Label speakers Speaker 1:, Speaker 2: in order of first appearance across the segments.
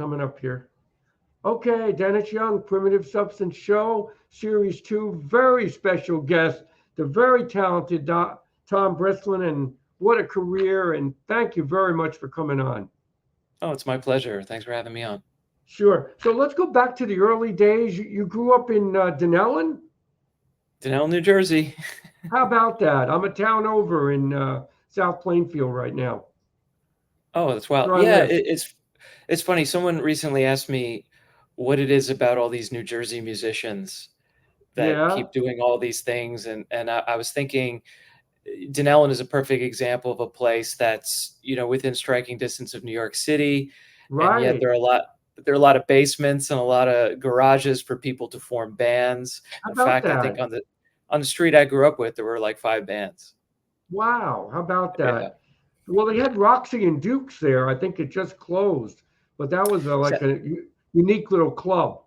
Speaker 1: coming up here. Okay, Dennis Young, Primitive Substance Show, Series 2, very special guest, the very talented Tom Brislin, and what a career, and thank you very much for coming on.
Speaker 2: Oh, it's my pleasure. Thanks for having me on.
Speaker 1: Sure. So let's go back to the early days. You grew up in Dunellen?
Speaker 2: Dunellen, New Jersey.
Speaker 1: How about that? I'm a town over in South Plainfield right now.
Speaker 2: Oh, that's wild.
Speaker 1: Where I
Speaker 2: Yeah,
Speaker 1: live.
Speaker 2: it's funny. Someone recently asked me what it is about all these New Jersey musicians that
Speaker 1: Yeah,
Speaker 2: keep doing all these things, and I was thinking Dunellen is a perfect example of a place that's, within striking distance of New York City, and yet
Speaker 1: right.
Speaker 2: there are a lot of basements and a lot of garages for people to form bands.
Speaker 1: How
Speaker 2: In
Speaker 1: about
Speaker 2: fact, I think
Speaker 1: that?
Speaker 2: on the street I grew up with, there were like 5 bands.
Speaker 1: Wow, how about
Speaker 2: Yeah.
Speaker 1: that? Well, they had Roxy and Dukes there. I think it just closed, but that was
Speaker 2: So,
Speaker 1: like a unique little club.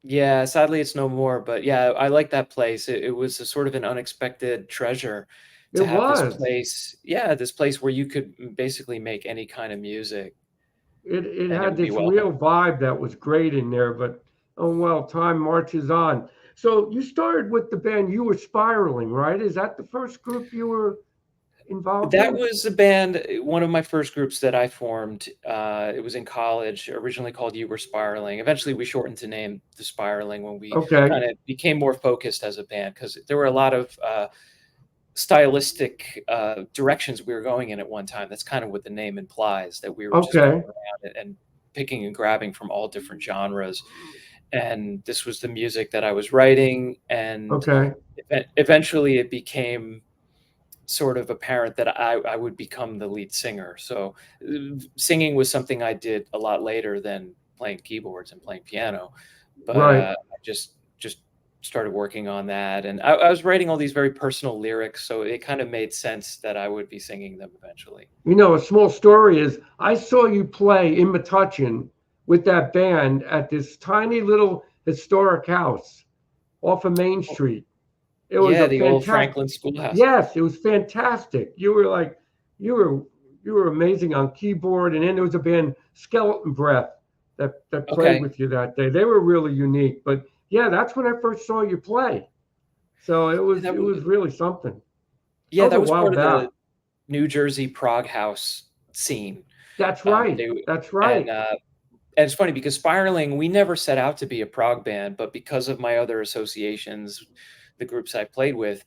Speaker 2: yeah, sadly it's no more, but yeah, I like that place. It was a sort of an unexpected treasure
Speaker 1: It
Speaker 2: to have this
Speaker 1: was.
Speaker 2: place. Yeah, this place where you could basically make any kind of music
Speaker 1: It
Speaker 2: and it
Speaker 1: had
Speaker 2: would be
Speaker 1: this real
Speaker 2: welcome.
Speaker 1: vibe that was great in there, but oh well, time marches on. So you started with the band You Were Spiraling, right? Is that the first group you were involved
Speaker 2: That
Speaker 1: in?
Speaker 2: was a band, one of my first groups that I formed. It was in college, originally called You Were Spiraling. Eventually, we shortened to name the Spiraling when we
Speaker 1: Okay.
Speaker 2: kind of became more focused as a band because there were a lot of stylistic directions we were going in at one time. That's kind of what the name implies, that we were just going
Speaker 1: Okay.
Speaker 2: around and picking and grabbing from all different genres. And this was the music that I was writing, and
Speaker 1: Okay.
Speaker 2: eventually it became sort of apparent that I would become the lead singer. So singing was something I did a lot later than playing keyboards and playing piano. But
Speaker 1: Right.
Speaker 2: I just started working on that, and I was writing all these very personal lyrics, so it kind of made sense that I would be singing them eventually.
Speaker 1: You know, a small story is I saw you play in Metuchen with that band at this tiny little historic house off of Main
Speaker 2: Oh,
Speaker 1: Street. It was
Speaker 2: yeah,
Speaker 1: a
Speaker 2: the old
Speaker 1: fantastic,
Speaker 2: Franklin Schoolhouse.
Speaker 1: yes, it was fantastic. You were like, you were you were amazing on keyboard, and then there was a band Skeleton Breath that played
Speaker 2: Okay,
Speaker 1: with you that day. They were really unique, but yeah, that's when I first saw you play. So it
Speaker 2: yeah,
Speaker 1: was it was really something. That
Speaker 2: yeah,
Speaker 1: was a
Speaker 2: that was
Speaker 1: while
Speaker 2: part of
Speaker 1: back.
Speaker 2: the New Jersey prog house scene.
Speaker 1: That's
Speaker 2: Um,
Speaker 1: right.
Speaker 2: they
Speaker 1: That's
Speaker 2: and
Speaker 1: right.
Speaker 2: uh, And it's funny because Spiraling, we never set out to be a prog band, but because of my other associations, the groups I played with,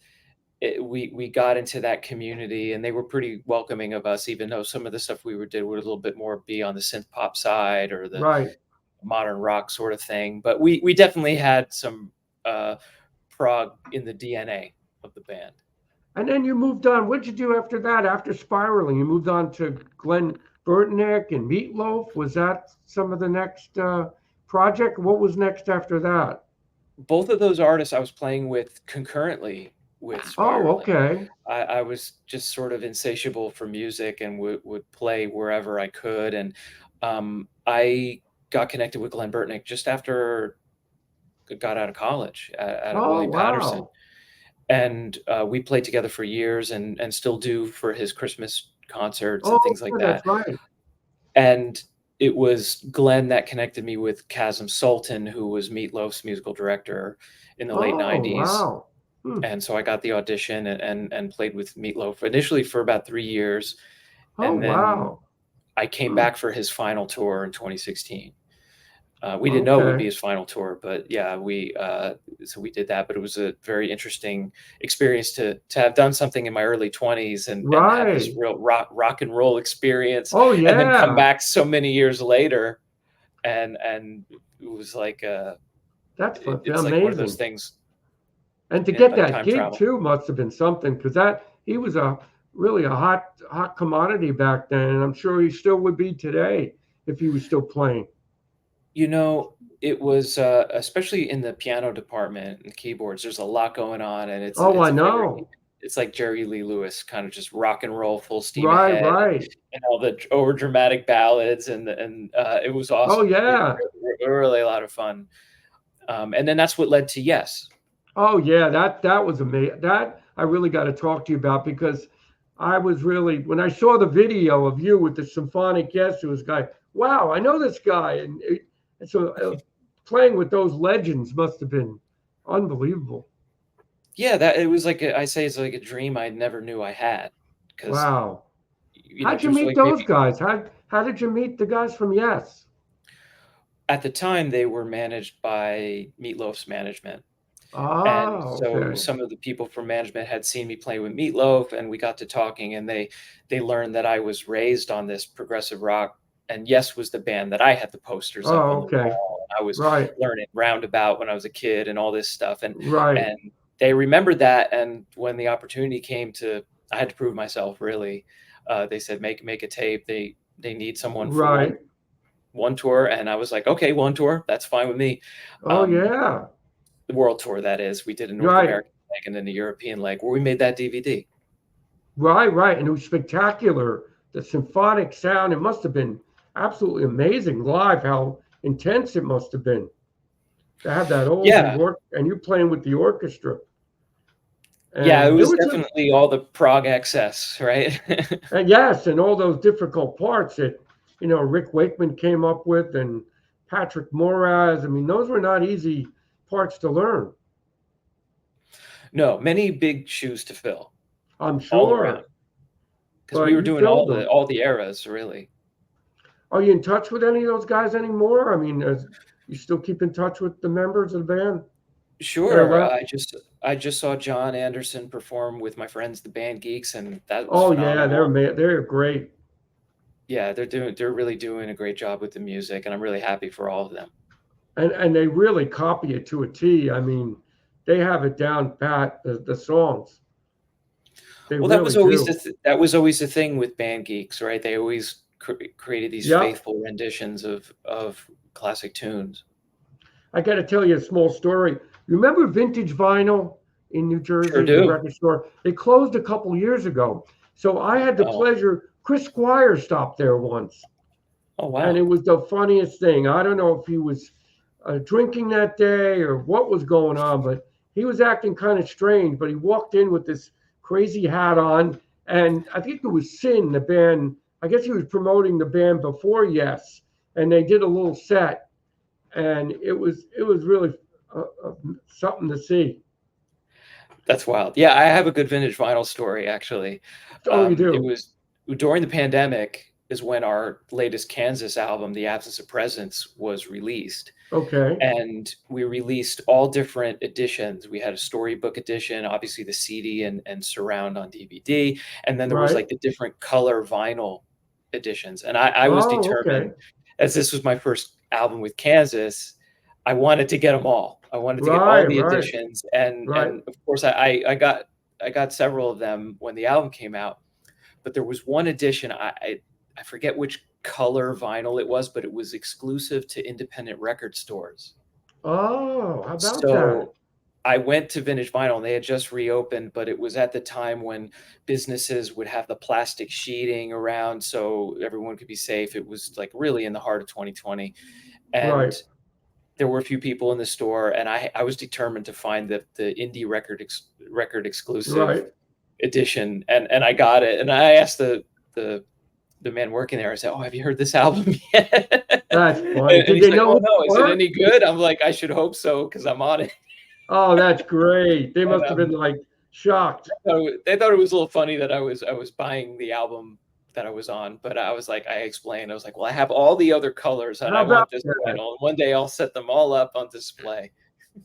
Speaker 2: we got into that community, and they were pretty welcoming of us, even though some of the stuff we were did would a little bit more be on the synth pop side or the
Speaker 1: Right.
Speaker 2: modern rock sort of thing. But we definitely had some uh, prog in the DNA of the band.
Speaker 1: And then you moved on. What did you do after that? After spiraling, you moved on to Glenn Burtnick and Meatloaf. Was that some of the next project? What was next after that?
Speaker 2: Both of those artists I was playing with concurrently with
Speaker 1: Oh,
Speaker 2: Spiraling.
Speaker 1: okay.
Speaker 2: I was just sort of insatiable for music and would play wherever I could. And I got connected with Glenn Burtnick just after I got out of college at
Speaker 1: Oh,
Speaker 2: William Patterson.
Speaker 1: wow.
Speaker 2: And we played together for years and still do for his Christmas concerts
Speaker 1: Oh,
Speaker 2: and things like
Speaker 1: yeah,
Speaker 2: that.
Speaker 1: that's right.
Speaker 2: And it was Glenn that connected me with Kazim Sultan, who was Meat Loaf's musical director in the late
Speaker 1: Oh,
Speaker 2: 90s.
Speaker 1: wow. Hmm.
Speaker 2: And so I got the audition and played with Meat Loaf initially for about 3 years,
Speaker 1: Oh,
Speaker 2: and then
Speaker 1: wow.
Speaker 2: I came
Speaker 1: Hmm.
Speaker 2: back for his final tour in 2016. We didn't know it would be
Speaker 1: Okay.
Speaker 2: his final tour, but yeah, we did that. But it was a very interesting experience to have done something in my early 20s and have this
Speaker 1: Right.
Speaker 2: real rock and roll experience,
Speaker 1: Oh,
Speaker 2: and then come
Speaker 1: yeah.
Speaker 2: back so many years later, and it was like
Speaker 1: That's
Speaker 2: it's like one of those
Speaker 1: amazing.
Speaker 2: things,
Speaker 1: And to get
Speaker 2: like
Speaker 1: that
Speaker 2: time
Speaker 1: gig
Speaker 2: travel.
Speaker 1: too must have been something because that he was a really a hot commodity back then, and I'm sure he still would be today if he was still playing.
Speaker 2: You know, it was, especially in the piano department and keyboards, there's a lot going on, and
Speaker 1: Oh, I
Speaker 2: it's a very
Speaker 1: know.
Speaker 2: it's like Jerry Lee Lewis, kind of just rock and roll, full steam
Speaker 1: Right,
Speaker 2: ahead,
Speaker 1: right.
Speaker 2: and all the over dramatic ballads, and it was
Speaker 1: Oh,
Speaker 2: awesome.
Speaker 1: yeah.
Speaker 2: Really a lot of fun. And then that's what led to Yes.
Speaker 1: Oh, yeah. That was amazing. That I really got to talk to you about because I was really when I saw the video of you with the symphonic. Yes, it was guy. wow, I know this guy. And so playing with those legends must have been unbelievable.
Speaker 2: Yeah, that it was like I say it's like a dream I never knew I had because
Speaker 1: Wow.
Speaker 2: you know
Speaker 1: How'd you
Speaker 2: just
Speaker 1: meet
Speaker 2: like maybe
Speaker 1: those guys? How did you meet the guys from Yes?
Speaker 2: at the time they were managed by Meat Loaf's management. And
Speaker 1: Ah,
Speaker 2: so
Speaker 1: okay.
Speaker 2: some of the people from management had seen me play with Meat Loaf, and we got to talking, and they learned that I was raised on this progressive rock, and Yes was the band that I had the posters up on
Speaker 1: Oh,
Speaker 2: the
Speaker 1: okay.
Speaker 2: wall. And I was
Speaker 1: Right.
Speaker 2: learning Roundabout when I was a kid and all this stuff,
Speaker 1: Right.
Speaker 2: and they remembered that. And when the opportunity came to, I had to prove myself. Really, they said make a tape. They need someone for
Speaker 1: Right.
Speaker 2: one tour, and I was like, okay, one tour, that's fine with me.
Speaker 1: Oh,
Speaker 2: Um,
Speaker 1: yeah.
Speaker 2: the world tour, that is. We did a North
Speaker 1: Right.
Speaker 2: American leg and then a European leg where we made that DVD.
Speaker 1: Right. Right. And it was spectacular. The symphonic sound, it must have been absolutely amazing live, how intense it must have been to have that
Speaker 2: Yeah.
Speaker 1: and you playing with the orchestra.
Speaker 2: Yeah, it
Speaker 1: And there
Speaker 2: was
Speaker 1: was a,
Speaker 2: definitely all the prog excess, right?
Speaker 1: and yes, and all those difficult parts that, Rick Wakeman came up with and Patrick Moraz. I mean, those were not easy parts to learn.
Speaker 2: No, many big shoes to fill
Speaker 1: I'm
Speaker 2: all around
Speaker 1: sure.
Speaker 2: because we
Speaker 1: But
Speaker 2: were
Speaker 1: you
Speaker 2: doing
Speaker 1: filled them.
Speaker 2: all the eras, really.
Speaker 1: Are you in touch with any of those guys anymore? I mean, you still keep in touch with the members of the band that are
Speaker 2: Sure,
Speaker 1: left?
Speaker 2: I just saw John Anderson perform with my friends, the Band Geeks, and that was
Speaker 1: Oh yeah,
Speaker 2: phenomenal.
Speaker 1: they're great.
Speaker 2: Yeah, they're really doing a great job with the music, and I'm really happy for all of them.
Speaker 1: And they really copy it to a T. I mean, they have it down pat, the songs. They
Speaker 2: Well, that
Speaker 1: really
Speaker 2: was always
Speaker 1: do.
Speaker 2: that was always the thing with Band Geeks, right? They always created these
Speaker 1: Yep.
Speaker 2: faithful renditions of classic tunes.
Speaker 1: I got to tell you a small story. You remember Vintage Vinyl in New
Speaker 2: Sure
Speaker 1: Jersey, the
Speaker 2: do.
Speaker 1: record store? It closed a couple years ago. So I had the
Speaker 2: Oh,
Speaker 1: pleasure, Chris Squire stopped there once.
Speaker 2: oh
Speaker 1: And it
Speaker 2: wow.
Speaker 1: was the funniest thing. I don't know if he was drinking that day or what was going on, but he was acting kind of strange. But he walked in with this crazy hat on, and I think it was Sin, the band. I guess he was promoting the band before Yes, and they did a little set, and it was really something to see.
Speaker 2: That's wild. Yeah, I have a good vintage vinyl story actually.
Speaker 1: Oh, you
Speaker 2: It
Speaker 1: do?
Speaker 2: was during the pandemic is when our latest Kansas album, The Absence of Presence, was released.
Speaker 1: Okay,
Speaker 2: And we released all different editions. We had a storybook edition, obviously the CD and surround on DVD, and then there was
Speaker 1: right.
Speaker 2: like the different color vinyl editions. And I was
Speaker 1: Oh, okay,
Speaker 2: determined, as this was my first album with Kansas, I wanted to get them all. I wanted to get all
Speaker 1: right,
Speaker 2: the
Speaker 1: right,
Speaker 2: editions,
Speaker 1: right.
Speaker 2: and of course I got several of them when the album came out. But there was one edition I forget which color vinyl it was, but it was exclusive to independent record stores.
Speaker 1: Oh, how about that?
Speaker 2: So I went to Vintage Vinyl and they had just reopened, but it was at the time when businesses would have the plastic sheeting around so everyone could be safe. It was like really in the heart of 2020.
Speaker 1: Right,
Speaker 2: And there were a few people in the store, and I was determined to find the indie record exclusive
Speaker 1: right.
Speaker 2: edition, and I got it. And I asked the the man working there, I said, "Oh, have you heard this album yet?"
Speaker 1: That's funny.
Speaker 2: And
Speaker 1: Did
Speaker 2: he's
Speaker 1: they
Speaker 2: like,
Speaker 1: know
Speaker 2: "Oh
Speaker 1: who
Speaker 2: no,
Speaker 1: you
Speaker 2: is it
Speaker 1: were?
Speaker 2: any good?" I'm like, "I should hope so because I'm on it."
Speaker 1: Oh, that's great. They
Speaker 2: And
Speaker 1: must have been like shocked.
Speaker 2: they thought it was a little funny that I was buying the album that I was on, but I was like, I explained, I was like, "Well, I have all the other colors, and
Speaker 1: How
Speaker 2: I
Speaker 1: about
Speaker 2: want this
Speaker 1: that?
Speaker 2: vinyl, and one day I'll set them all up on display."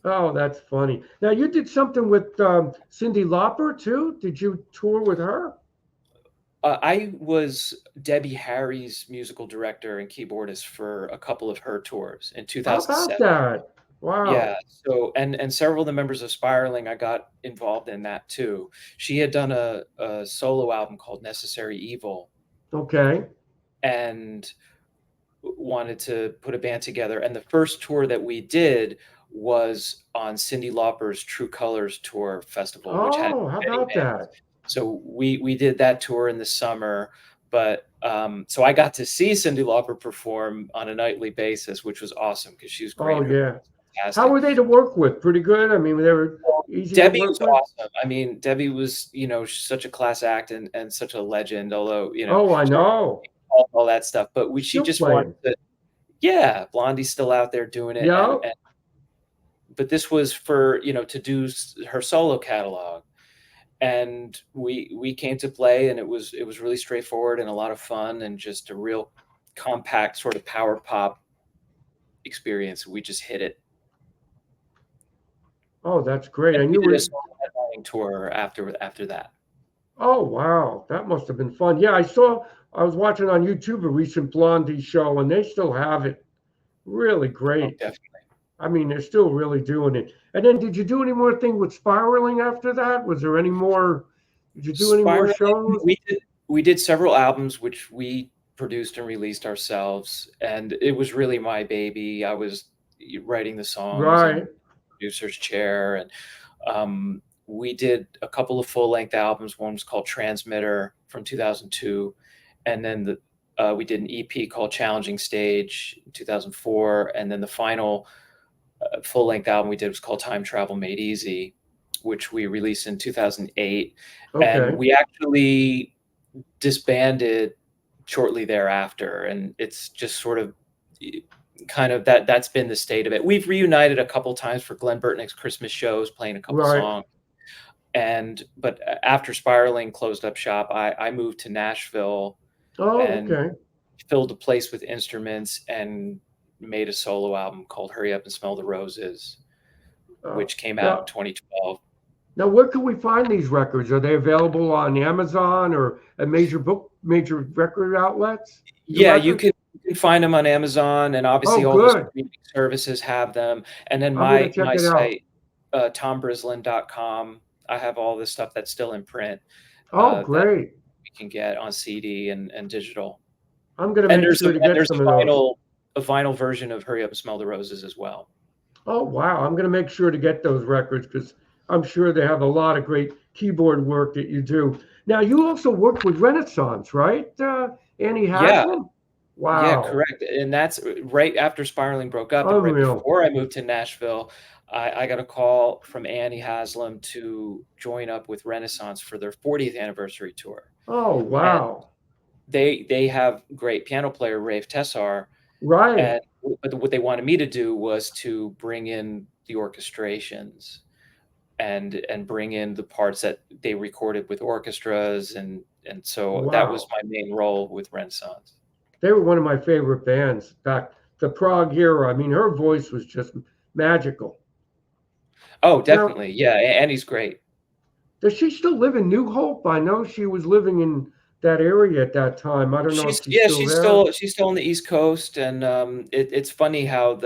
Speaker 1: Oh, that's funny. Now you did something with Cyndi Lauper too. Did you tour with her?
Speaker 2: I was Debbie Harry's musical director and keyboardist for a couple of her tours in
Speaker 1: How about
Speaker 2: 2007.
Speaker 1: that?
Speaker 2: Yeah,
Speaker 1: Wow.
Speaker 2: so and several of the members of Spiraling, I got involved in that too. She had done a solo album called Necessary Evil
Speaker 1: Okay.
Speaker 2: and wanted to put a band together. And the first tour that we did was on Cyndi Lauper's True Colors Tour Festival, which had
Speaker 1: Oh, how
Speaker 2: many
Speaker 1: about
Speaker 2: bands.
Speaker 1: that?
Speaker 2: So we did that tour in the summer, but so I got to see Cyndi Lauper perform on a nightly basis, which was awesome because she was
Speaker 1: Oh
Speaker 2: great. Her
Speaker 1: yeah. How
Speaker 2: fantastic.
Speaker 1: were they to work with? Pretty good. I mean, they were
Speaker 2: Well,
Speaker 1: easy to
Speaker 2: Debbie
Speaker 1: work
Speaker 2: was
Speaker 1: with.
Speaker 2: awesome. I mean, Debbie was, you know, such a class act and such a legend, although, you know,
Speaker 1: Oh, I
Speaker 2: she
Speaker 1: know.
Speaker 2: all that stuff. But she
Speaker 1: Still
Speaker 2: just wanted
Speaker 1: playing.
Speaker 2: to. Yeah, Blondie's still out there doing it,
Speaker 1: Yeah.
Speaker 2: but this was for, to do her solo catalog, and we came to play, and it was really straightforward and a lot of fun, and just a real compact sort of power pop experience. We just hit it.
Speaker 1: Oh, that's great.
Speaker 2: And
Speaker 1: And
Speaker 2: we
Speaker 1: you
Speaker 2: did a
Speaker 1: were,
Speaker 2: songwriting tour after that.
Speaker 1: oh, wow. That must have been fun. Yeah, I was watching on YouTube a recent Blondie show, and they still have it. Really
Speaker 2: Oh,
Speaker 1: great.
Speaker 2: definitely.
Speaker 1: I mean, they're still really doing it. And then did you do any more thing with spiraling after that? Was there any more? Did you do any more
Speaker 2: Spiraling,
Speaker 1: shows?
Speaker 2: we did several albums which we produced and released ourselves, and it was really my baby. I was writing the songs and
Speaker 1: Right.
Speaker 2: producer's chair, and we did a couple of full-length albums. One was called Transmitter from 2002, and then we did an EP called Challenging Stage in 2004, and then the final full-length album we did was called Time Travel Made Easy, which we released in 2008. And
Speaker 1: Okay.
Speaker 2: we actually disbanded shortly thereafter, and it's just sort of kind of that's been the state of it. We've reunited a couple times for Glenn Burtnick's Christmas shows, playing a couple
Speaker 1: Right.
Speaker 2: songs. But after Spiraling closed up shop, I moved to Nashville
Speaker 1: Oh,
Speaker 2: and
Speaker 1: okay.
Speaker 2: filled a place with instruments and made a solo album called Hurry Up and Smell the Roses, which came out in
Speaker 1: Now,
Speaker 2: 2012.
Speaker 1: now, where can we find these records? Are they available on Amazon or at major record outlets? Your
Speaker 2: Yeah, you
Speaker 1: records?
Speaker 2: can find them on Amazon, and obviously
Speaker 1: Oh,
Speaker 2: all the
Speaker 1: good.
Speaker 2: streaming services have them. And then
Speaker 1: I'm gonna check
Speaker 2: my
Speaker 1: it out.
Speaker 2: site, tombrislin.com, I have all this stuff that's still in print,
Speaker 1: Oh,
Speaker 2: that
Speaker 1: great.
Speaker 2: we can get on CD and digital.
Speaker 1: I'm gonna
Speaker 2: And
Speaker 1: make sure to
Speaker 2: and
Speaker 1: get
Speaker 2: there's
Speaker 1: some of those.
Speaker 2: a vinyl version of Hurry Up and Smell the Roses as well.
Speaker 1: Oh, wow. I'm gonna make sure to get those records because I'm sure they have a lot of great keyboard work that you do. Now, you also worked with Renaissance, right? Annie
Speaker 2: Yeah,
Speaker 1: Haslam?
Speaker 2: yeah,
Speaker 1: Wow.
Speaker 2: correct. And that's right after Spiraling broke up, and right
Speaker 1: Unreal.
Speaker 2: before I moved to Nashville. I got a call from Annie Haslam to join up with Renaissance for their 40th anniversary tour.
Speaker 1: Oh,
Speaker 2: And
Speaker 1: wow.
Speaker 2: they have great piano player Rafe Tessar,
Speaker 1: Right.
Speaker 2: and what they wanted me to do was to bring in the orchestrations and bring in the parts that they recorded with orchestras, and so that was
Speaker 1: Wow.
Speaker 2: my main role with Renaissance.
Speaker 1: They were one of my favorite bands back the prog era. I mean, her voice was just magical.
Speaker 2: Oh,
Speaker 1: Now,
Speaker 2: definitely. Yeah, Annie's great.
Speaker 1: does she still live in New Hope? I know she was living in that area at that time. I don't know if she's still there.
Speaker 2: She's still on the East Coast, and it's funny how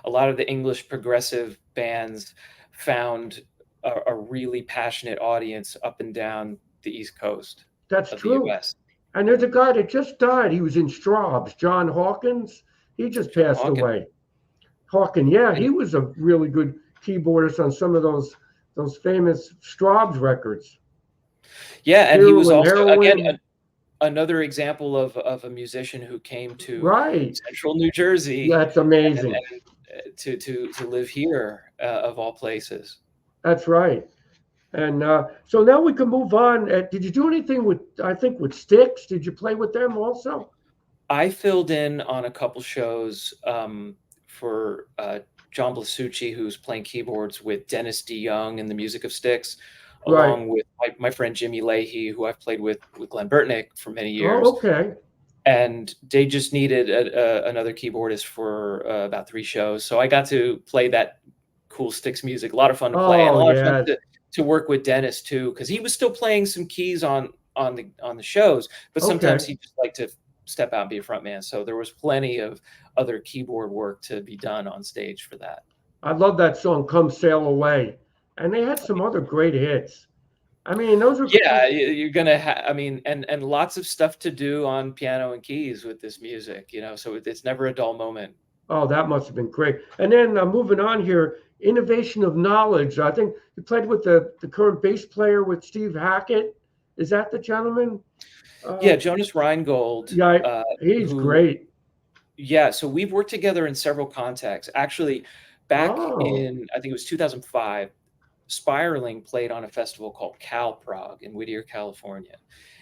Speaker 2: a lot of the English progressive bands found a really passionate audience up and down the East Coast
Speaker 1: That's
Speaker 2: of the
Speaker 1: true.
Speaker 2: U.S.
Speaker 1: And there's a guy that just died. He was in Straub's, John Hawkins. He just
Speaker 2: John
Speaker 1: passed
Speaker 2: Hawkins.
Speaker 1: away. Hawkins, yeah,
Speaker 2: And
Speaker 1: he was a really good keyboardist on some of those famous Straub's records.
Speaker 2: yeah, and he was
Speaker 1: Heroin,
Speaker 2: also, again,
Speaker 1: heroin.
Speaker 2: another example of a musician who came to
Speaker 1: Right.
Speaker 2: Central New Jersey
Speaker 1: That's amazing.
Speaker 2: and to live here, of all places.
Speaker 1: That's right. And so now we can move on. Did you do anything with, I think, with Styx? Did you play with them also?
Speaker 2: I filled in on a couple shows, for John Blasucci, who's playing keyboards with Dennis DeYoung and the Music of Styx,
Speaker 1: Right.
Speaker 2: along with my friend Jimmy Leahy, who I've played with Glenn Burtnick for many
Speaker 1: Oh,
Speaker 2: years.
Speaker 1: okay.
Speaker 2: And they just needed another keyboardist for about 3 shows. So I got to play that cool Styx music. A lot of fun to play, and a
Speaker 1: Oh,
Speaker 2: lot of fun
Speaker 1: yes.
Speaker 2: to work with Dennis too, because he was still playing some keys on the shows, but sometimes
Speaker 1: Okay.
Speaker 2: he just liked to step out and be a front man. So there was plenty of other keyboard work to be done on stage for that.
Speaker 1: I love that song, Come Sail Away. And they had some other great hits. I mean, those are,
Speaker 2: Yeah, you're gonna have. I mean, and lots of stuff to do on piano and keys with this music, so it's never a dull moment.
Speaker 1: oh, that must have been great. And then moving on here, Innovation of Knowledge. I think you played with the current bass player with Steve Hackett. Is that the gentleman?
Speaker 2: Yeah, Jonas Reingold,
Speaker 1: Yeah, he's
Speaker 2: who,
Speaker 1: great.
Speaker 2: yeah, so we've worked together in several contexts. Actually, back
Speaker 1: Oh,
Speaker 2: in, I think it was 2005, Spiraling played on a festival called Cal Prog in Whittier, California.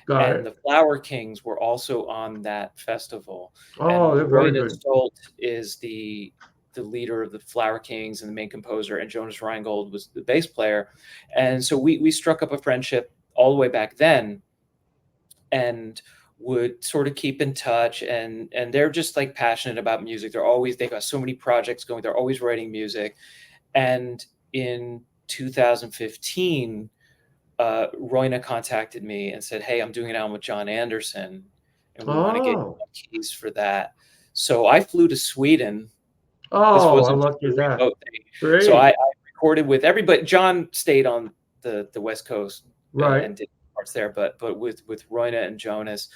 Speaker 1: Got
Speaker 2: And
Speaker 1: it.
Speaker 2: the Flower Kings were also on that festival.
Speaker 1: Oh,
Speaker 2: And
Speaker 1: they're very
Speaker 2: Royna
Speaker 1: good.
Speaker 2: Stolt is the leader of the Flower Kings and the main composer, and Jonas Reingold was the bass player. And so we struck up a friendship all the way back then, and would sort of keep in touch, and they're just like passionate about music. They've got so many projects going, they're always writing music. And in 2015, Royna contacted me and said, "Hey, I'm doing an album with John Anderson, and we want to get you
Speaker 1: Oh,
Speaker 2: on keys for that." So I flew to Sweden. This
Speaker 1: oh, how
Speaker 2: wasn't just
Speaker 1: lucky
Speaker 2: a
Speaker 1: is that?
Speaker 2: remote thing. So I
Speaker 1: Great.
Speaker 2: recorded with everybody. John stayed on the West Coast
Speaker 1: Right.
Speaker 2: and did parts there, but with Royna and Jonas,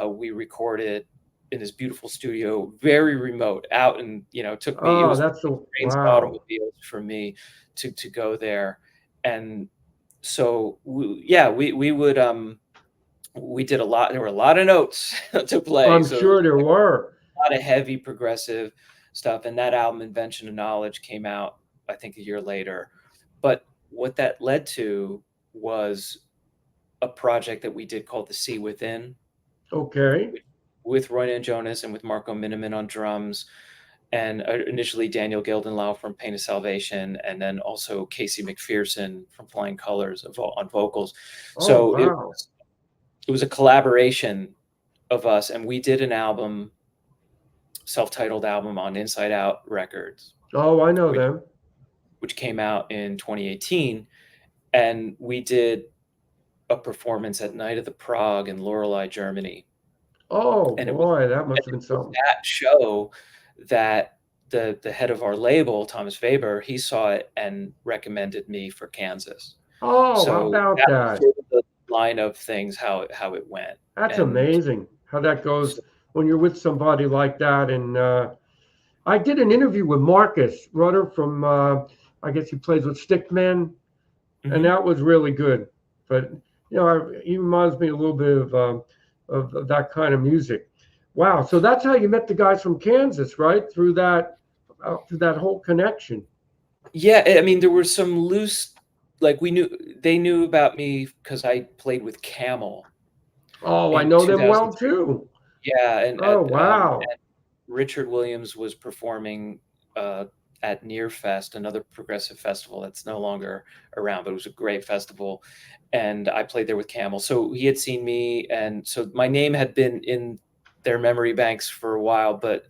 Speaker 2: we recorded in this beautiful studio, very remote, out, and it
Speaker 1: Oh,
Speaker 2: was
Speaker 1: that's the
Speaker 2: trains and
Speaker 1: wow.
Speaker 2: automobiles for me to go there. And so we did a lot. There were a lot of notes to play,
Speaker 1: I'm
Speaker 2: so it was
Speaker 1: sure there were.
Speaker 2: a lot of heavy progressive stuff. And that album, Invention of Knowledge, came out, I think, a year later. But what that led to was a project that we did called The Sea Within,
Speaker 1: Okay.
Speaker 2: with Roy and Jonas and with Marco Miniman on drums, and initially Daniel Gildenlau from Pain of Salvation, and then also Casey McPherson from Flying Colors on vocals.
Speaker 1: Oh,
Speaker 2: So
Speaker 1: wow.
Speaker 2: it was a collaboration of us, and we did an album, self-titled album, on Inside Out Records,
Speaker 1: Oh, I know
Speaker 2: which
Speaker 1: them.
Speaker 2: came out in 2018, and we did a performance at Night of the Prague in Lorelei, Germany.
Speaker 1: Oh,
Speaker 2: And it was
Speaker 1: boy, that must have been something.
Speaker 2: that show that the head of our label, Thomas Faber, he saw it and recommended me for Kansas.
Speaker 1: Oh, how
Speaker 2: So
Speaker 1: about
Speaker 2: that was
Speaker 1: that?
Speaker 2: sort of the line of things, how it went.
Speaker 1: That's
Speaker 2: And
Speaker 1: amazing how that goes
Speaker 2: so,
Speaker 1: when you're with somebody like that. And I did an interview with Marcus Rudder from, I guess he plays with Stickman, and
Speaker 2: mhm.
Speaker 1: that was really good. But he reminds me a little bit of that kind of music. Wow, so that's how you met the guys from Kansas, right? Through that whole connection.
Speaker 2: Yeah, I mean, there were some loose, like they knew about me because I played with Camel
Speaker 1: Oh, I
Speaker 2: in
Speaker 1: know them well
Speaker 2: 2003.
Speaker 1: too.
Speaker 2: Yeah, and
Speaker 1: Oh, wow.
Speaker 2: Richard Williams was performing uh, at Nearfest, another progressive festival that's no longer around, but it was a great festival. And I played there with Camel. So he had seen me. And so my name had been in their memory banks for a while. But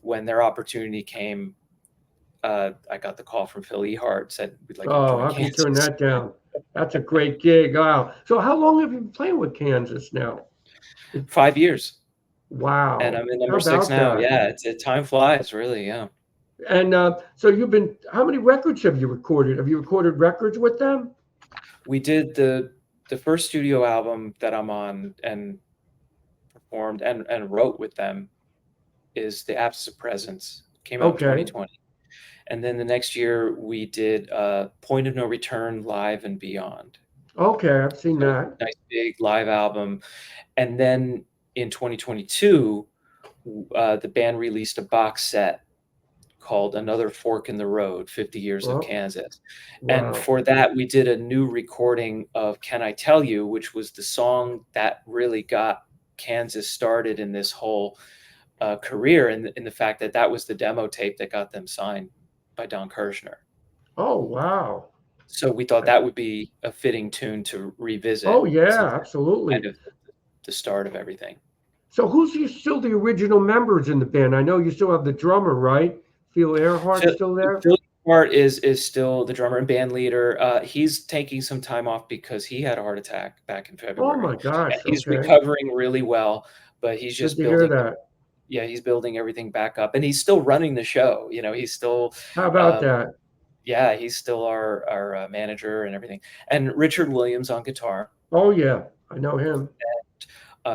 Speaker 2: when their opportunity came, I got the call from Phil Ehart, said, "We'd like you to
Speaker 1: Oh,
Speaker 2: join
Speaker 1: how can you turn
Speaker 2: Kansas."
Speaker 1: that down? That's a great gig. Wow. So how long have you been playing with Kansas now?
Speaker 2: 5 years. And
Speaker 1: Wow.
Speaker 2: I'm in
Speaker 1: How
Speaker 2: number six
Speaker 1: about
Speaker 2: now.
Speaker 1: that?
Speaker 2: Yeah, time flies, really. Yeah.
Speaker 1: And so how many records have you recorded? Have you recorded records with them?
Speaker 2: We did the first studio album that I'm on and performed and wrote with them is The Absence of Presence. Came out in
Speaker 1: Okay.
Speaker 2: 2020. And then the next year we did Point of No Return Live and Beyond.
Speaker 1: Okay, I've seen
Speaker 2: So
Speaker 1: that.
Speaker 2: nice big live album. And then in 2022, the band released a box set called Another Fork in the Road, 50 Years of
Speaker 1: Oh,
Speaker 2: Kansas. And
Speaker 1: wow.
Speaker 2: for that, we did a new recording of Can I Tell You, which was the song that really got Kansas started in this whole career, and in the fact that that was the demo tape that got them signed by Don Kirshner.
Speaker 1: Oh, wow.
Speaker 2: So we thought that would be a fitting tune to revisit,
Speaker 1: Oh, yeah,
Speaker 2: since that's kind
Speaker 1: absolutely.
Speaker 2: of the start of everything.
Speaker 1: So still the original members in the band? I know you still have the drummer, right? Phil Earhart
Speaker 2: Phil,
Speaker 1: still there?
Speaker 2: Phil Hart is still the drummer and band leader. He's taking some time off because he had a heart attack back in
Speaker 1: Oh
Speaker 2: February,
Speaker 1: my
Speaker 2: and
Speaker 1: gosh.
Speaker 2: he's
Speaker 1: Okay.
Speaker 2: recovering really well. But he's
Speaker 1: Good
Speaker 2: just
Speaker 1: to hear
Speaker 2: building.
Speaker 1: that.
Speaker 2: Yeah, he's building everything back up, and he's still running the show. He's still,
Speaker 1: How about
Speaker 2: um,
Speaker 1: that?
Speaker 2: yeah, he's still our manager and everything. And Richard Williams on guitar.
Speaker 1: Oh yeah, I know him.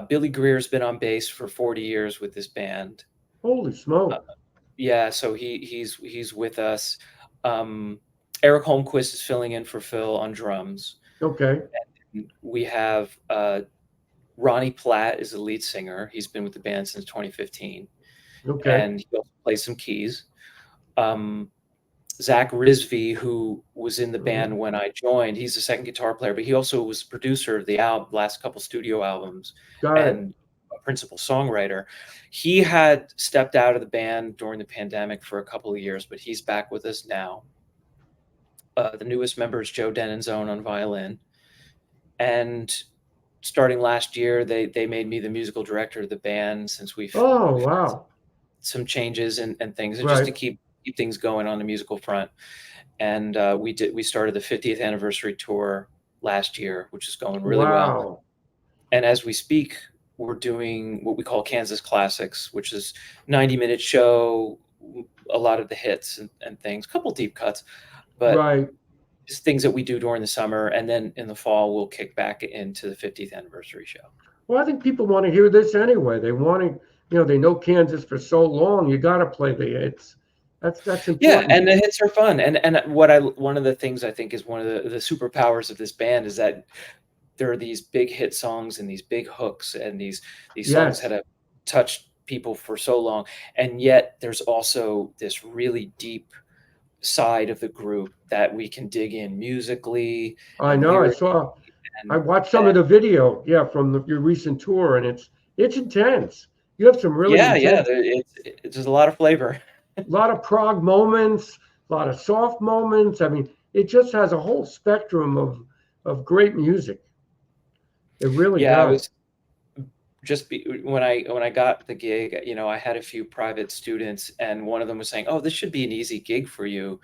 Speaker 2: Billy Greer's been on bass for 40 years with this band.
Speaker 1: Holy
Speaker 2: Uh,
Speaker 1: smoke.
Speaker 2: yeah, so he's with us. Um, Eric Holmquist is filling in for Phil on drums.
Speaker 1: Okay.
Speaker 2: We have Ronnie Platt is the lead singer. He's been with the band since 2015,
Speaker 1: Okay.
Speaker 2: and he also plays some keys. Um, Zach Rizvi, who was in the
Speaker 1: Mhm.
Speaker 2: band when I joined. He's the second guitar player, but he also was the producer of the last couple studio albums
Speaker 1: Got it.
Speaker 2: and a principal songwriter. He had stepped out of the band during the pandemic for a couple of years, but he's back with us now. The newest member is Joe Denenzone on violin. And starting last year, they made me the musical director of the band, since we've
Speaker 1: Oh,
Speaker 2: had
Speaker 1: wow.
Speaker 2: some changes and things, and just
Speaker 1: Right.
Speaker 2: to keep things going on the musical front. And we started the 50th anniversary tour last year, which is going really well.
Speaker 1: Wow.
Speaker 2: And as we speak, we're doing what we call Kansas Classics, which is 90-minute show, a lot of the hits and things, a couple deep cuts, but
Speaker 1: Right.
Speaker 2: it's things that we do during the summer. And then in the fall, we'll kick back into the 50th anniversary show.
Speaker 1: Well, I think people want to hear this anyway. They want to, they know Kansas for so long. You got to play the hits. That's
Speaker 2: Yeah,
Speaker 1: important.
Speaker 2: and the hits are fun. And one of the things I think is one of the superpowers of this band is that there are these big hit songs and these big hooks and these songs that
Speaker 1: Yes,
Speaker 2: have touched people for so long, and yet there's also this really deep side of the group that we can dig in musically
Speaker 1: I
Speaker 2: and
Speaker 1: know.
Speaker 2: lyrically.
Speaker 1: I
Speaker 2: And
Speaker 1: watched some of the video, yeah, from your recent tour, and it's intense. You have some really
Speaker 2: yeah,
Speaker 1: intense,
Speaker 2: it's just a lot of flavor.
Speaker 1: a lot of prog moments, a lot of soft moments. I mean, it just has a whole spectrum of great music. It really
Speaker 2: Yeah, I
Speaker 1: does.
Speaker 2: was when I got the gig, I had a few private students, and one of them was saying, "Oh, this should be an easy gig for you."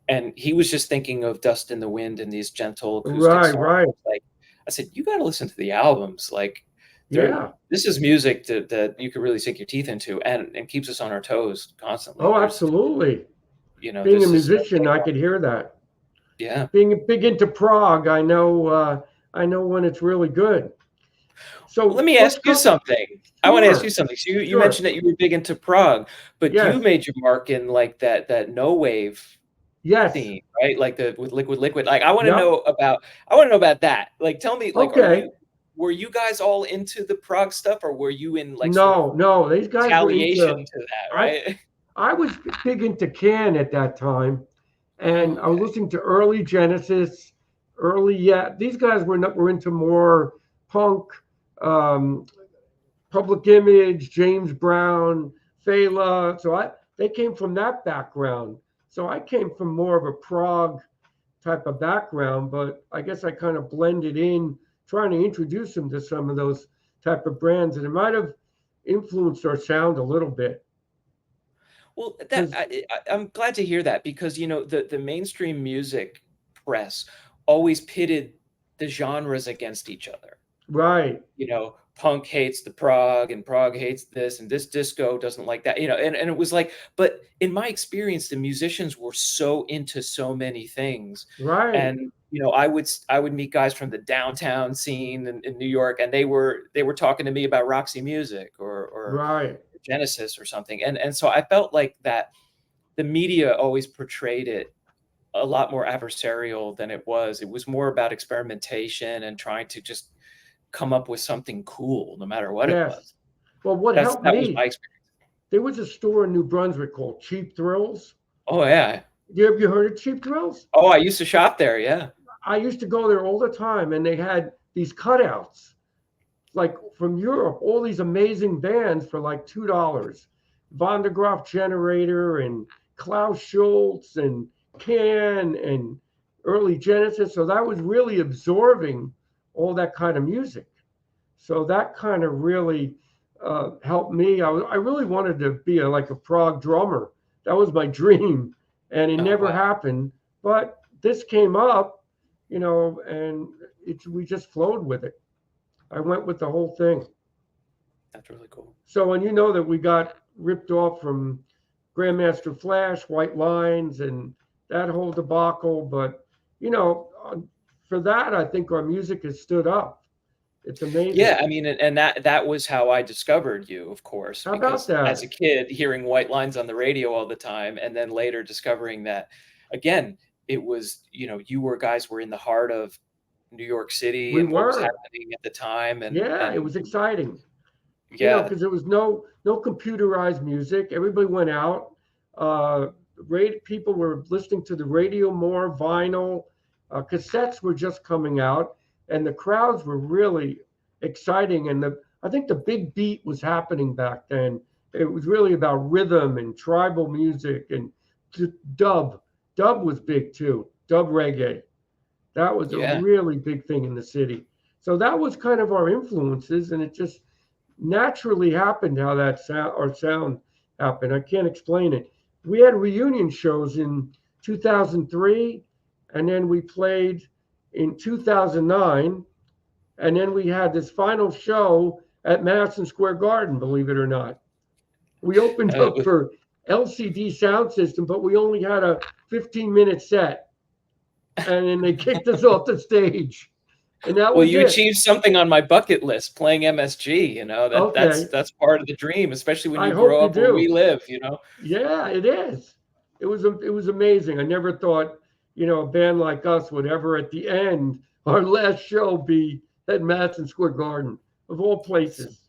Speaker 2: And he was just thinking of Dust in the Wind and these gentle acoustic
Speaker 1: Right,
Speaker 2: songs.
Speaker 1: right.
Speaker 2: Like, I said, you got to listen to the albums. Like,
Speaker 1: Yeah.
Speaker 2: this is music that you could really sink your teeth into, and keeps us on our toes constantly.
Speaker 1: Oh, absolutely. Being a
Speaker 2: This is no
Speaker 1: musician, I
Speaker 2: playground.
Speaker 1: could hear that.
Speaker 2: Yeah.
Speaker 1: Being big into prog, I know when it's really good.
Speaker 2: Well, let
Speaker 1: So
Speaker 2: me
Speaker 1: let's
Speaker 2: ask you
Speaker 1: go.
Speaker 2: something. I want to ask you
Speaker 1: Sure,
Speaker 2: something. So you
Speaker 1: sure.
Speaker 2: mentioned that you were big into prog, but you
Speaker 1: Yes,
Speaker 2: made your mark in like that no wave
Speaker 1: yes.
Speaker 2: theme, right? Like the with liquid. Like
Speaker 1: Yep.
Speaker 2: I want to know about that. Like, tell me, like,
Speaker 1: Okay.
Speaker 2: were you guys all into the prog stuff, or were you in like sort of
Speaker 1: No, no. These guys were
Speaker 2: retaliation
Speaker 1: into.
Speaker 2: to that,
Speaker 1: I
Speaker 2: right?
Speaker 1: I was big into Can at that time,
Speaker 2: Oh,
Speaker 1: and I was
Speaker 2: okay.
Speaker 1: listening to early Genesis, early, yeah. These guys were into more punk, um, Public Image, James Brown, Fela. So they came from that background. So I came from more of a prog type of background, but I guess I kind of blended in, trying to introduce them to some of those type of brands, and it might have influenced our sound a little bit.
Speaker 2: Well,
Speaker 1: Because
Speaker 2: I'm glad to hear that, because the mainstream music press always pitted the genres against each other.
Speaker 1: right,
Speaker 2: Punk hates the prog, and prog hates this, and this disco doesn't like that, and it was like, but in my experience, the musicians were so into so many things.
Speaker 1: right,
Speaker 2: And I would meet guys from the downtown scene in New York, and they were talking to me about Roxy Music or
Speaker 1: right.
Speaker 2: Genesis or something. And so I felt like that the media always portrayed it a lot more adversarial than it was. It was more about experimentation and trying to just come up with something cool, no matter what it
Speaker 1: Yes.
Speaker 2: was.
Speaker 1: Well, what helped
Speaker 2: That was my
Speaker 1: me,
Speaker 2: experience.
Speaker 1: there was a store in New Brunswick called Cheap Thrills.
Speaker 2: Oh yeah.
Speaker 1: Have you heard of Cheap Thrills?
Speaker 2: Oh, I used to shop there. Yeah.
Speaker 1: I used to go there all the time, and they had these cutouts, like from Europe, all these amazing bands for like $2. Von der Graaf Generator and Klaus Schultz and Can and early Genesis. So that was really absorbing all that kind of music. So that kind of really helped me. I really wanted to be like a prog drummer. That was my dream, and it
Speaker 2: Oh
Speaker 1: never
Speaker 2: wow.
Speaker 1: happened. But this came up, and we just flowed with it. I went with the whole thing.
Speaker 2: That's really cool.
Speaker 1: So, and you know that we got ripped off from Grandmaster Flash, White Lines, and that whole debacle. But, you know, for that, I think our music has stood up. It's amazing.
Speaker 2: Yeah, I mean, and that was how I discovered you, of course,
Speaker 1: How about
Speaker 2: because as a
Speaker 1: that?
Speaker 2: kid, hearing White Lines on the radio all the time, and then later discovering that, again, it was, you guys were in the heart of New York City
Speaker 1: We
Speaker 2: and what was
Speaker 1: were.
Speaker 2: happening at the time,
Speaker 1: Yeah, it
Speaker 2: and
Speaker 1: was exciting.
Speaker 2: yeah,
Speaker 1: Because there was no computerized music. Everybody went out. People were listening to the radio more, vinyl, cassettes were just coming out, and the crowds were really exciting. And I think the big beat was happening back then. It was really about rhythm and tribal music and dub. Dub was big too. Dub reggae. That was a
Speaker 2: Yeah.
Speaker 1: really big thing in the city. So that was kind of our influences, and it just naturally happened how our sound happened. I can't explain it. We had reunion shows in 2003, and then we played in 2009, and then we had this final show at Madison Square Garden, believe it or not. We opened up for LCD Sound System, but we only had a 15-minute set, and then they kicked us off the stage. And that was
Speaker 2: you
Speaker 1: it.
Speaker 2: achieved something on my bucket list, playing MSG. You know,
Speaker 1: Okay.
Speaker 2: that's part of the dream, especially when
Speaker 1: I
Speaker 2: you
Speaker 1: hope
Speaker 2: grow
Speaker 1: you
Speaker 2: up where
Speaker 1: do.
Speaker 2: we live. You know.
Speaker 1: Yeah, it is. It was amazing. I never thought, a band like us would ever at the end, our last show, be at Madison Square Garden, of all places.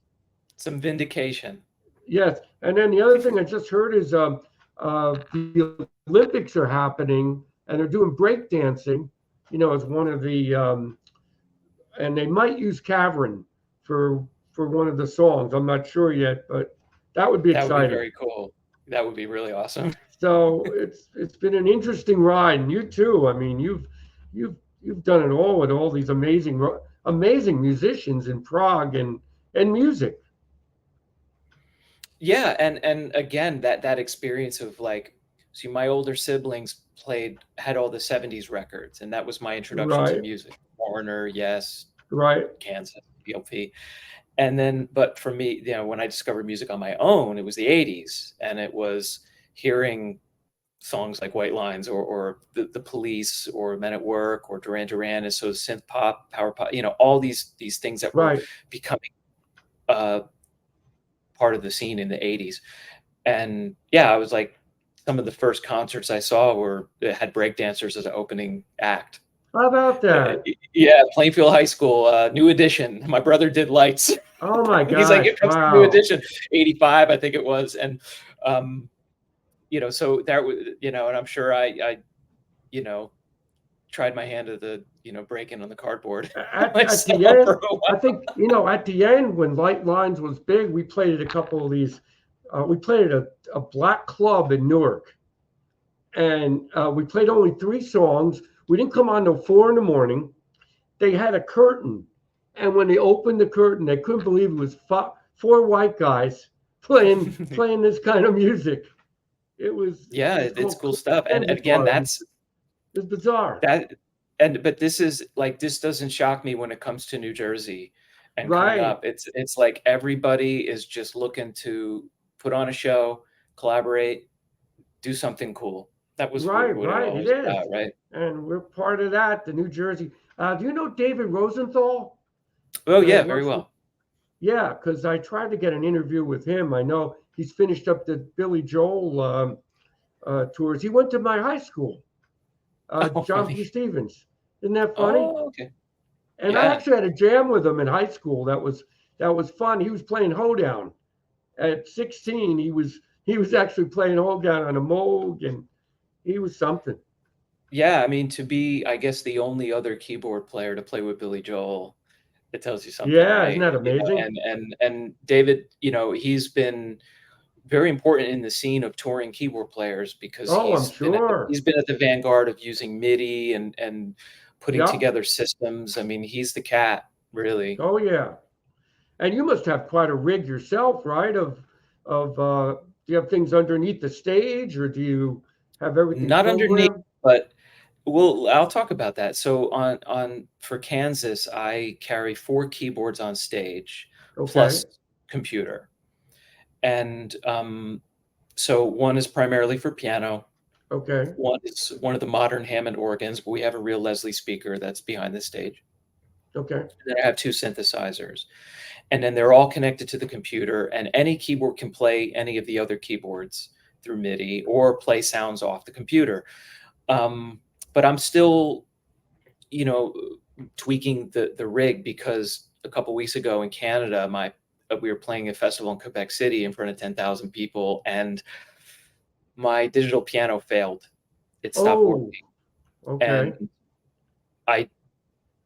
Speaker 2: Some vindication.
Speaker 1: Yes. And then the other thing I just heard is the Olympics are happening and they're doing breakdancing, as one of the and they might use Cavern for one of the songs. I'm not sure yet, but that would be
Speaker 2: That
Speaker 1: exciting.
Speaker 2: would be very cool. That would be really awesome.
Speaker 1: So it's been an interesting ride, and you too. I mean, you've done it all with all these amazing musicians in Prague and music.
Speaker 2: Yeah, and again, that experience of like, see, my older siblings had all the 70s records, and that was my introduction to
Speaker 1: Right,
Speaker 2: music. Warner, Yes,
Speaker 1: right,
Speaker 2: Kansas, BLP. And then, but for me, when I discovered music on my own, it was the 80s, and it was hearing songs like White Lines or the Police or Men at Work or Duran Duran, and so synth pop, power pop, all these things that were
Speaker 1: right.
Speaker 2: becoming part of the scene in the 80s. And yeah, I was like, some of the first concerts I saw had breakdancers as an opening act.
Speaker 1: How about that?
Speaker 2: Yeah, Plainfield High School, New Edition. My brother did lights.
Speaker 1: Oh my
Speaker 2: He's like,
Speaker 1: gosh!
Speaker 2: here comes the New
Speaker 1: Wow.
Speaker 2: Edition, 85, I think it was. And so that was, and I'm sure I tried my hand at the breaking on the cardboard
Speaker 1: At
Speaker 2: myself
Speaker 1: the end,
Speaker 2: for a while.
Speaker 1: I think at the end when Light Lines was big, we played at a couple of these. We played at a black club in Newark, and we played only 3 songs. We didn't come on till 4 in the morning. They had a curtain, and when they opened the curtain, they couldn't believe it was 4 white guys playing this kind of music. It was
Speaker 2: it's cool stuff. And again,
Speaker 1: it's bizarre.
Speaker 2: But this doesn't shock me when it comes to New Jersey and coming
Speaker 1: Right.
Speaker 2: up. It's like everybody is just looking to put on a show, collaborate, do something cool. That was what it was about, right?
Speaker 1: And we're part of that, the New Jersey. Do you know David Rosenthal?
Speaker 2: Oh yeah, very well.
Speaker 1: Yeah, because I tried to get an interview with him. I know he's finished up the Billy Joel tours. He went to my high school, John P. Stevens. Isn't that funny?
Speaker 2: Oh, okay.
Speaker 1: And I actually had a jam with him in high school. That was fun. He was playing hoedown. At 16, he was actually playing hoedown on a Moog, and he was something.
Speaker 2: Yeah, I mean, to be, I guess, the only other keyboard player to play with Billy Joel, it tells you something,
Speaker 1: Yeah,
Speaker 2: right?
Speaker 1: isn't that amazing?
Speaker 2: And David, he's been very important in the scene of touring keyboard players because
Speaker 1: I'm sure.
Speaker 2: he's been at the vanguard of using MIDI and putting together systems. I mean, he's the cat, really.
Speaker 1: Oh yeah. And you must have quite a rig yourself, right? Do you have things underneath the stage, or do you have everything
Speaker 2: Not
Speaker 1: programmed?
Speaker 2: underneath, but I'll talk about that. So for Kansas, I carry 4 keyboards on stage plus computer. And so one is primarily for piano.
Speaker 1: Okay.
Speaker 2: One is one of the modern Hammond organs, but we have a real Leslie speaker that's behind the stage.
Speaker 1: Okay.
Speaker 2: And then I have 2 synthesizers. And then they're all connected to the computer, and any keyboard can play any of the other keyboards through MIDI or play sounds off the computer. But I'm still, tweaking the rig because a couple weeks ago in Canada, we were playing a festival in Quebec City in front of 10,000 people, and my digital piano failed. It stopped
Speaker 1: Oh,
Speaker 2: working,
Speaker 1: okay.
Speaker 2: and I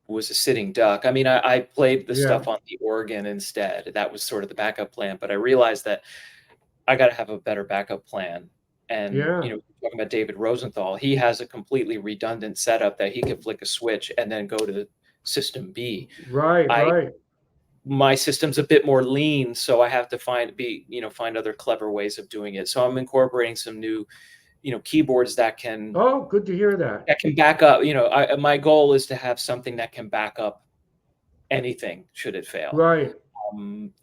Speaker 2: was a sitting duck. I mean, I played the
Speaker 1: Yeah.
Speaker 2: stuff on the organ instead. That was sort of the backup plan, but I realized that I gotta have a better backup plan. And,
Speaker 1: Yeah.
Speaker 2: talking about David Rosenthal, he has a completely redundant setup that he can flick a switch and then go to system B.
Speaker 1: Right,
Speaker 2: I
Speaker 1: right.
Speaker 2: My system's a bit more lean, so I have to find other clever ways of doing it. So I'm incorporating some new, keyboards
Speaker 1: Oh, good to hear that.
Speaker 2: that can back up. My goal is to have something that can back up anything should it fail,
Speaker 1: Right.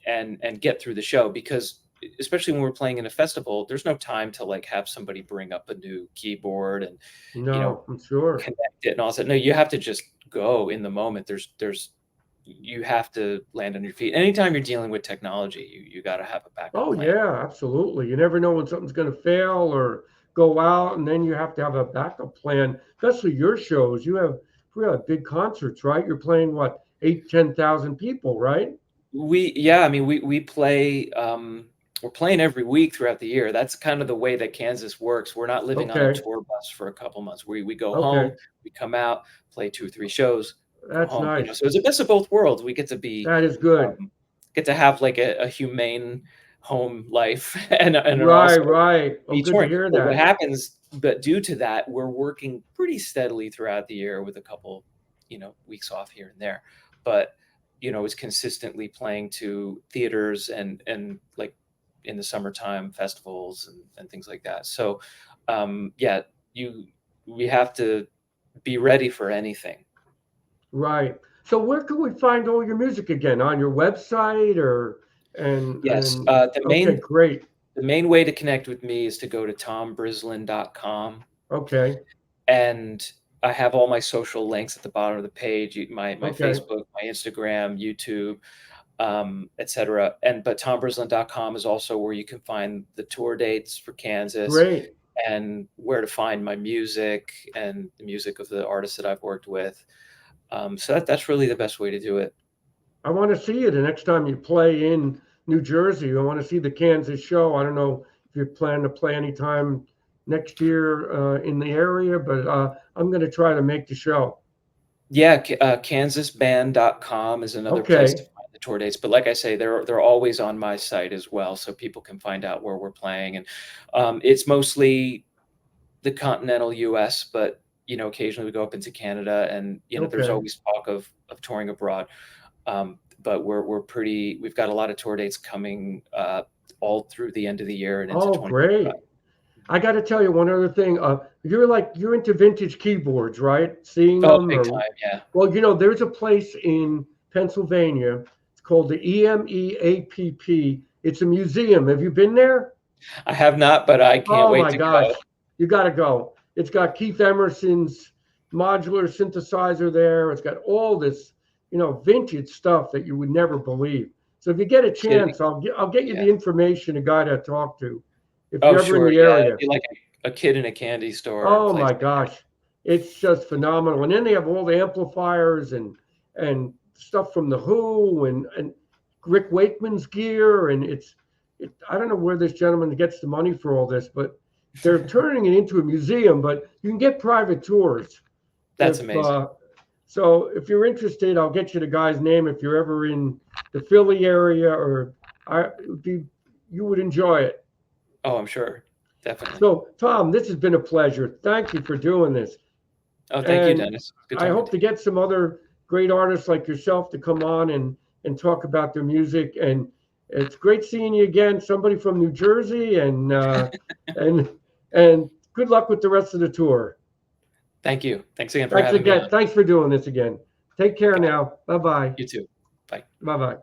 Speaker 2: and get through the show, because especially when we're playing in a festival, there's no time to like have somebody bring up a new keyboard and you know
Speaker 1: No, I'm sure.
Speaker 2: connect it and all that. No, you have to just go in the moment. You have to land on your feet. Anytime you're dealing with technology, you got to have a backup
Speaker 1: Oh,
Speaker 2: plan.
Speaker 1: yeah, absolutely. You never know when something's going to fail or go out, and then you have to have a backup plan, especially your shows. You have really big concerts, right? You're playing what, 8, 10,000 people, right?
Speaker 2: Yeah, I mean, we play. We're playing every week throughout the year. That's kind of the way that Kansas works. We're not living on a
Speaker 1: Okay.
Speaker 2: tour bus for a couple months. We go home,
Speaker 1: Okay.
Speaker 2: we come out, play 2 3 shows, go
Speaker 1: That's
Speaker 2: home.
Speaker 1: nice.
Speaker 2: So it's a best of both worlds. We get to be
Speaker 1: That is good.
Speaker 2: get to have like a humane home life and
Speaker 1: Right,
Speaker 2: also
Speaker 1: right. Oh,
Speaker 2: be
Speaker 1: good to
Speaker 2: touring.
Speaker 1: hear
Speaker 2: But what
Speaker 1: that.
Speaker 2: happens, but due to that, we're working pretty steadily throughout the year with a couple, weeks off here and there. But it's consistently playing to theaters and like in the summertime festivals and things like that. So yeah, we have to be ready for anything.
Speaker 1: Right. So where can we find all your music again? On your website or
Speaker 2: Yes,
Speaker 1: and okay, great.
Speaker 2: the main way to connect with me is to go to tombrislin.com,
Speaker 1: Okay.
Speaker 2: and I have all my social links at the bottom of the page, my
Speaker 1: Okay.
Speaker 2: Facebook, my Instagram, YouTube, etc. But tombrislin.com is also where you can find the tour dates for Kansas
Speaker 1: Great.
Speaker 2: and where to find my music and the music of the artists that I've worked with. So that's really the best way to do it.
Speaker 1: I want to see you the next time you play in New Jersey. I want to see the Kansas show. I don't know if you plan to play anytime next year in the area, but I'm going to try to make the show.
Speaker 2: Yeah, kansasband.com is another place to
Speaker 1: Okay.
Speaker 2: find the tour dates. But like I say, they're always on my site as well, so people can find out where we're playing. And it's mostly the continental US, but occasionally we go up into Canada, and there's
Speaker 1: Okay.
Speaker 2: always talk of touring abroad. But we've got a lot of tour dates coming all through the end of the year and into
Speaker 1: Oh,
Speaker 2: 2025.
Speaker 1: great. I got to tell you one other thing. You're into vintage keyboards, right? Seeing
Speaker 2: Oh,
Speaker 1: them
Speaker 2: big
Speaker 1: or
Speaker 2: time, yeah.
Speaker 1: well, there's a place in Pennsylvania. It's called the EMEAPP. It's a museum. Have you been there?
Speaker 2: I have not, but I can't
Speaker 1: Oh
Speaker 2: wait
Speaker 1: my
Speaker 2: to
Speaker 1: gosh,
Speaker 2: go.
Speaker 1: you got to go. It's got Keith Emerson's modular synthesizer there. It's got all this, vintage stuff that you would never believe. So if you get a
Speaker 2: Kidding.
Speaker 1: chance, I'll get you
Speaker 2: Yeah.
Speaker 1: the information, a guy to talk to, if
Speaker 2: Oh,
Speaker 1: you're ever in
Speaker 2: sure.
Speaker 1: the
Speaker 2: Yeah, it'd
Speaker 1: area.
Speaker 2: be like a kid in a candy store and
Speaker 1: Oh
Speaker 2: place
Speaker 1: my
Speaker 2: like that.
Speaker 1: gosh, it's just phenomenal. And then they have all the amplifiers and stuff from the Who and Rick Wakeman's gear, and I don't know where this gentleman gets the money for all this, but they're turning it into a museum. But you can get private tours
Speaker 2: That's
Speaker 1: if
Speaker 2: amazing.
Speaker 1: so. If you're interested, I'll get you the guy's name if you're ever in the Philly area, or you would enjoy it.
Speaker 2: Oh, I'm sure. Definitely.
Speaker 1: So, Tom, this has been a pleasure. Thank you for doing this.
Speaker 2: Oh, thank you,
Speaker 1: And
Speaker 2: Dennis. Good
Speaker 1: I
Speaker 2: talking
Speaker 1: hope
Speaker 2: to
Speaker 1: to
Speaker 2: you.
Speaker 1: get some other great artists like yourself to come on and talk about their music. And it's great seeing you again, somebody from New Jersey, and and good luck with the rest of the tour.
Speaker 2: Thank you. Thanks again for
Speaker 1: Thanks
Speaker 2: having me
Speaker 1: again.
Speaker 2: on.
Speaker 1: Thanks for doing this again. Take care
Speaker 2: Got it.
Speaker 1: now. Bye bye.
Speaker 2: You too. Bye.
Speaker 1: Bye bye.